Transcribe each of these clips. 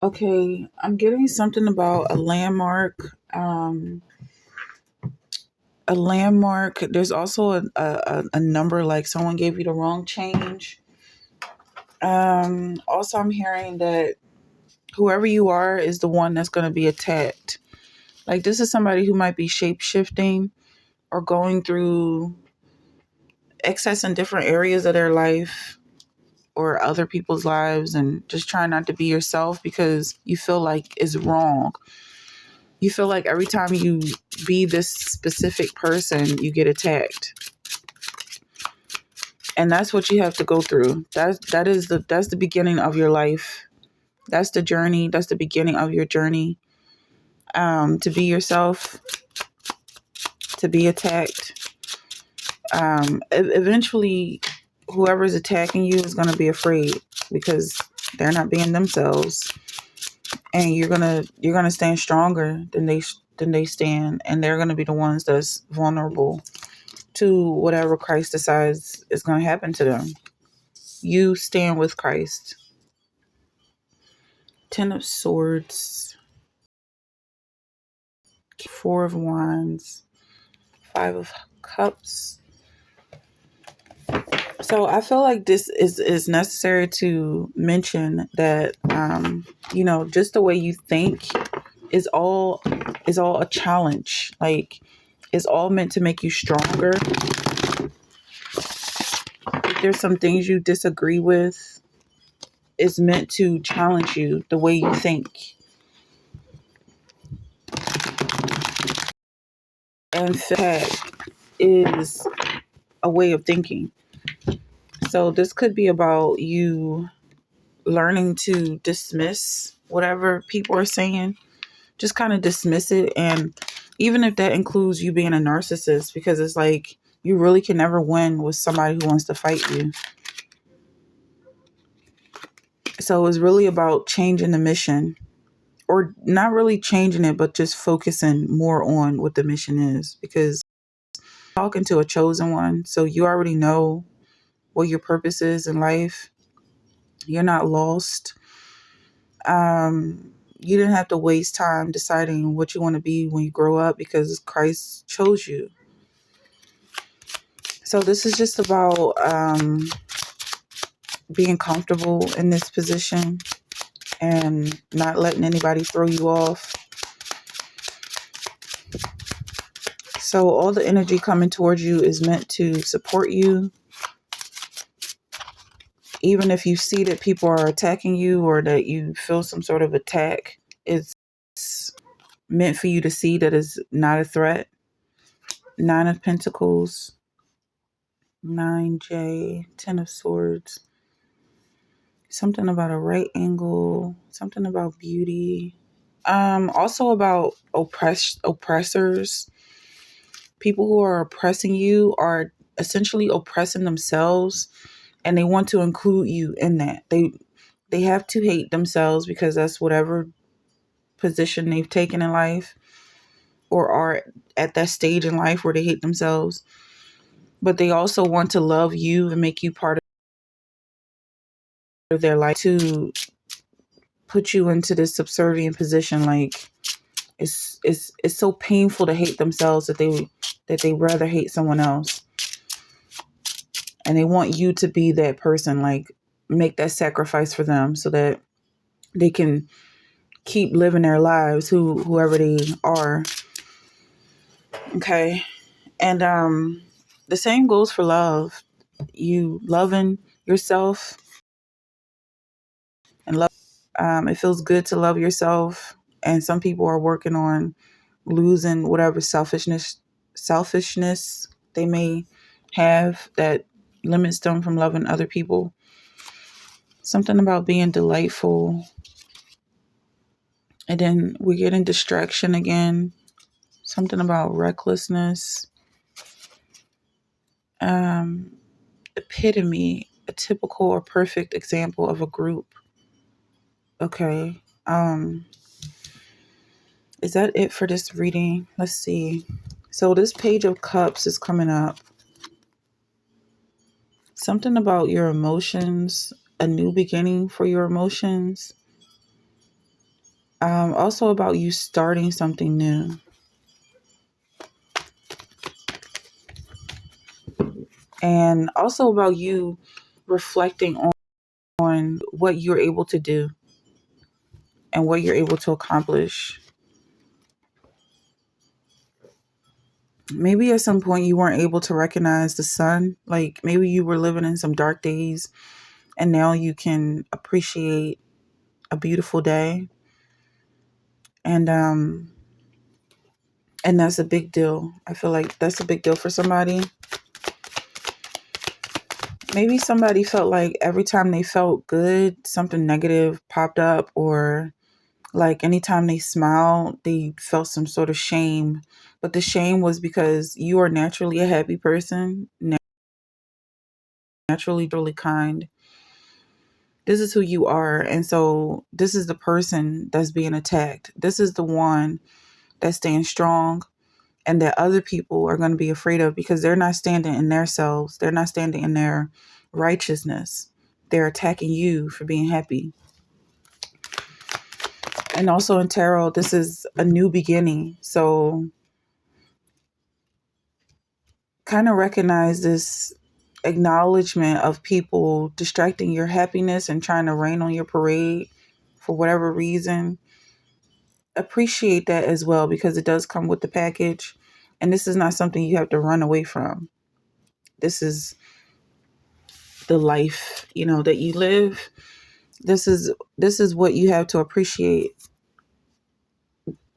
Okay, I'm getting something about a landmark. A landmark. There's also a number, like someone gave you the wrong change. Also, I'm hearing that whoever you are is the one that's going to be attacked. Like, this is somebody who might be shape shifting or going through excess in different areas of their life or other people's lives, and just trying not to be yourself because you feel like it's wrong. You feel like every time you be this specific person, you get attacked. And that's what you have to go through. That's the beginning of your life. That's the journey. That's the beginning of your journey. To be yourself, to be attacked. Eventually, whoever's attacking you is going to be afraid because they're not being themselves, and you're gonna stand stronger than they stand, and they're gonna be the ones that's vulnerable to whatever Christ decides is going to happen to them. You stand with Christ. Ten of Swords, Four of Wands, Five of Cups. So I feel like this is necessary to mention that just the way you think is all a challenge. Like, it's all meant to make you stronger. If there's some things you disagree with, it's meant to challenge you the way you think. And fact is a way of thinking. So this could be about you learning to dismiss whatever people are saying. Just kind of dismiss it. And even if that includes you being a narcissist, because it's like you really can never win with somebody who wants to fight you. So it's really about changing the mission, or not really changing it, but just focusing more on what the mission is, because you're talking to a chosen one. So you already know what your purpose is in life. You're not lost. You didn't have to waste time deciding what you want to be when you grow up, because Christ chose you. So this is just about being comfortable in this position and not letting anybody throw you off. So all the energy coming towards you is meant to support you. Even if you see that people are attacking you, or that you feel some sort of attack, it's meant for you to see that it's not a threat. Nine of Pentacles, 9J, Ten of Swords. Something about a right angle, something about beauty. Also about oppressors. People who are oppressing you are essentially oppressing themselves, and they want to include you in that. They have to hate themselves because that's whatever position they've taken in life, or are at that stage in life where they hate themselves. But they also want to love you and make you part of their life, to put you into this subservient position. Like, it's so painful to hate themselves that they rather hate someone else, and they want you to be that person. Like, make that sacrifice for them so that they can keep living their lives, whoever they are. Okay. And the same goes for love. You loving yourself and love. It feels good to love yourself, and some people are working on losing whatever selfishness they may have that limits them from loving other people. Something about being delightful, and then we get in distraction again. Something about recklessness. Um, Epitome, a typical or perfect example of a group. Okay. Is that it for this reading? Let's see. So this Page of Cups is coming up. Something about your emotions, a new beginning for your emotions. Also about you starting something new. And also about you reflecting on what you're able to do and what you're able to accomplish. Maybe at some point you weren't able to recognize the sun. Like maybe you were living in some dark days and now you can appreciate a beautiful day. And and that's a big deal. I feel like that's a big deal for somebody. Maybe somebody felt like every time they felt good, something negative popped up, or like anytime they smiled, they felt some sort of shame. But the shame was because you are naturally a happy person, naturally really kind. This is who you are. And so this is the person that's being attacked. This is the one that's staying strong and that other people are going to be afraid of because they're not standing in their selves. They're not standing in their righteousness. They're attacking you for being happy. And also in tarot, this is a new beginning. So kind of recognize this acknowledgement of people distracting your happiness and trying to rain on your parade for whatever reason. Appreciate that as well because it does come with the package. And this is not something you have to run away from. This is the life, that you live. This is what you have to appreciate.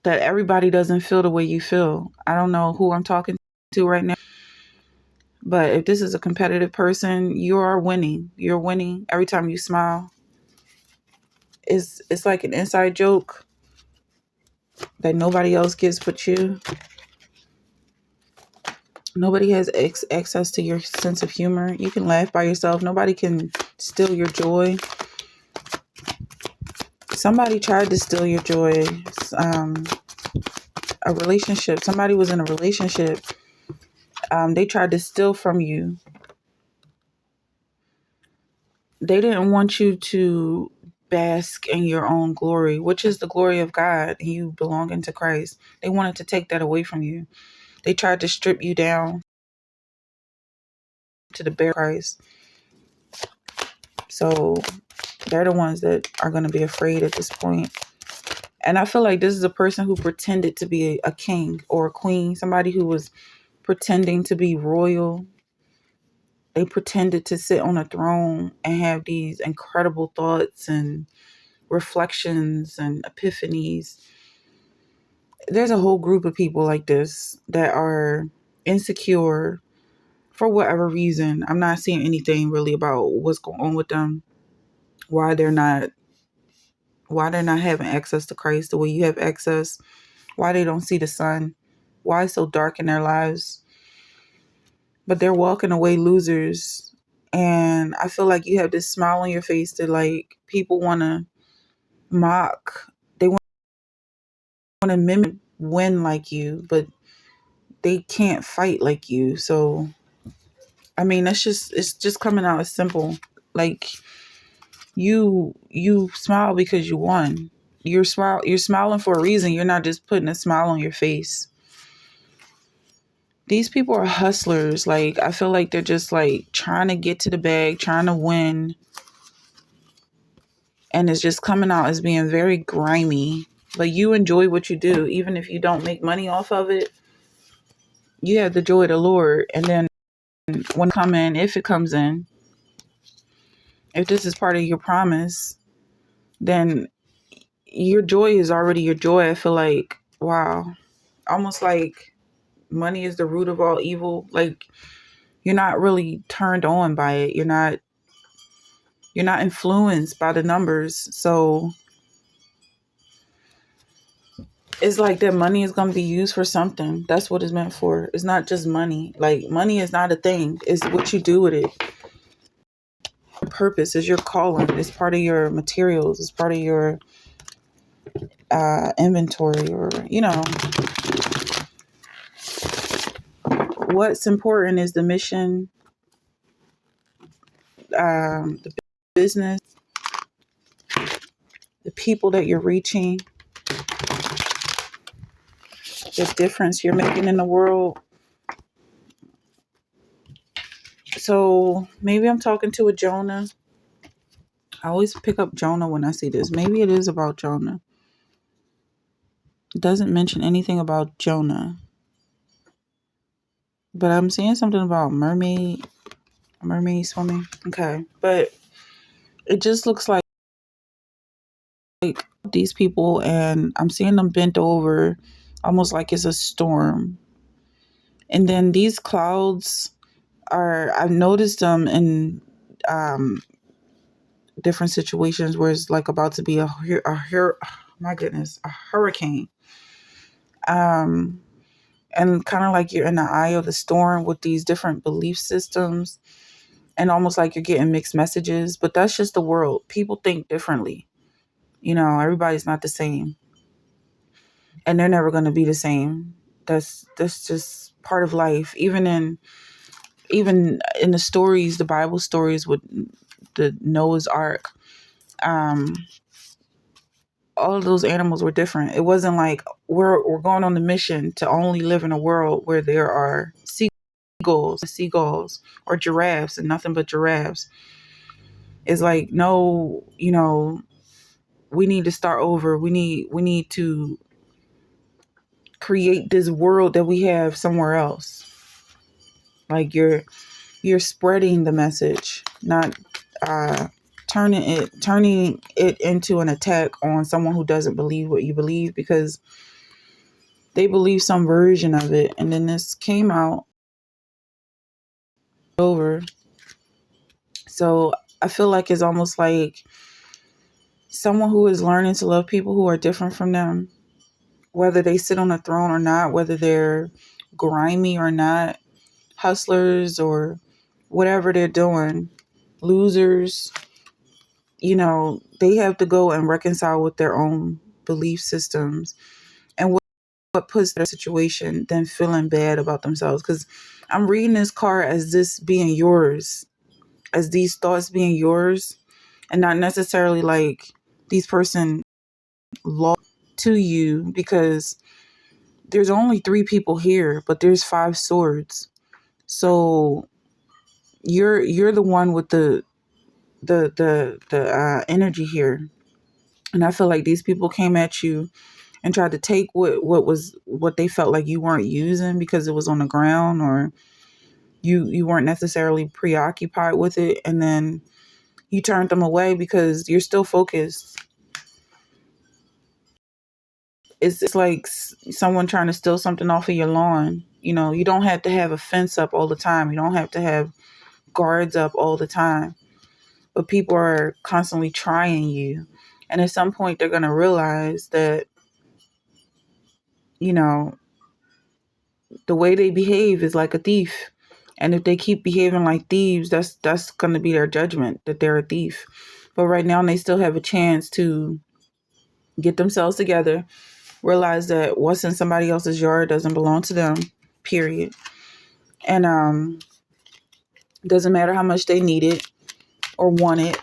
That everybody doesn't feel the way you feel. I don't know who I'm talking to right now. But if this is a competitive person, you are winning. You're winning every time you smile. It's like an inside joke that nobody else gets but you. Nobody has access to your sense of humor. You can laugh by yourself. Nobody can steal your joy. Somebody tried to steal your joy. A relationship. Somebody was in a relationship. They tried to steal from you. They didn't want you to bask in your own glory, which is the glory of God, and you belonging to Christ. They wanted to take that away from you. They tried to strip you down to the bare Christ. So they're the ones that are going to be afraid at this point. And I feel like this is a person who pretended to be a king or a queen, somebody who was pretending to be royal. They pretended to sit on a throne and have these incredible thoughts and reflections and epiphanies. There's a whole group of people like this that are insecure for whatever reason. I'm not seeing anything really about what's going on with them, why they're not having access to Christ the way you have access, why they don't see the sun, why it's so dark in their lives. But they're walking away losers. And I feel like you have this smile on your face that like people want to mock. They want to mimic win like you, but they can't fight like you. So I mean, it's just coming out as simple. Like you smile because you won. You're smiling for a reason. You're not just putting a smile on your face. These people are hustlers. Like I feel like they're just like trying to get to the bag, trying to win. And it's just coming out as being very grimy. But you enjoy what you do, even if you don't make money off of it. You have the joy of the Lord. And then when it come in, if it comes in, if this is part of your promise, then your joy is already your joy. I feel like, wow, almost like money is the root of all evil. Like you're not really turned on by it. You're not influenced by the numbers. So it's like that money is going to be used for something. That's what it's meant for. It's not just money. Like money is not a thing. It's what you do with it. Your purpose is your calling. It's part of your materials. It's part of your inventory, or what's important is the mission, the business, the people that you're reaching. the difference you're making in the world. So maybe I'm talking to a Jonah. I always pick up Jonah when I see this. Maybe it is about Jonah. It doesn't mention anything about Jonah. But I'm seeing something about mermaid swimming. Okay. But it just looks like these people, and I'm seeing them bent over almost like it's a storm. And then these clouds I've noticed them in different situations where it's like about to be my goodness, a hurricane. And kind of like you're in the eye of the storm with these different belief systems, and almost like you're getting mixed messages. But that's just the world. People think differently. Everybody's not the same, and they're never going to be the same. That's just part of life. Even in the stories, the Bible stories with the Noah's Ark, all of those animals were different. It wasn't like we're going on the mission to only live in a world where there are seagulls or giraffes and nothing but giraffes. It's like, no, we need to start over. We need to create this world that we have somewhere else. Like you're spreading the message, not turning it into an attack on someone who doesn't believe what you believe, because they believe some version of it. And then this came out over. So I feel like it's almost like someone who is learning to love people who are different from them, whether they sit on a throne or not, whether they're grimy or not, hustlers or whatever they're doing, losers. They have to go and reconcile with their own belief systems and what puts their situation, then feeling bad about themselves. Because I'm reading this card as this being yours, as these thoughts being yours, and not necessarily like these person lost to you, because there's only 3 people here, but there's 5 swords. So you're the one with the energy here. And I feel like these people came at you and tried to take what they felt like you weren't using because it was on the ground, or you weren't necessarily preoccupied with it, and then you turned them away because you're still focused. It's like someone trying to steal something off of your lawn. You don't have to have a fence up all the time. You don't have to have guards up all the time. But people are constantly trying you. And at some point, they're going to realize that, the way they behave is like a thief. And if they keep behaving like thieves, that's going to be their judgment, that they're a thief. But right now, they still have a chance to get themselves together, realize that what's in somebody else's yard doesn't belong to them, period. And doesn't matter how much they need it or want it,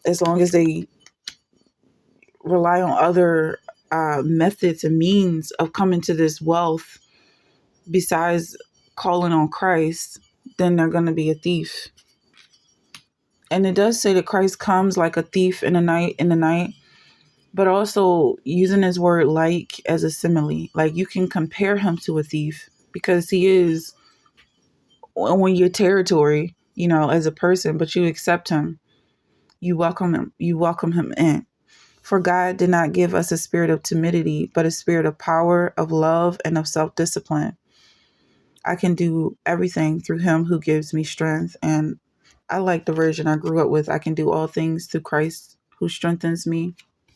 as long as they rely on other methods and means of coming to this wealth besides calling on Christ, then they're going to be a thief. And it does say that Christ comes like a thief in the night, but also using his word like as a simile. Like you can compare him to a thief because he is on your territory, as a person, but you accept him. You welcome him in. For God did not give us a spirit of timidity, but a spirit of power, of love, and of self-discipline. I can do everything through him who gives me strength. And I like the version I grew up with. I can do all things through Christ who strengthens me.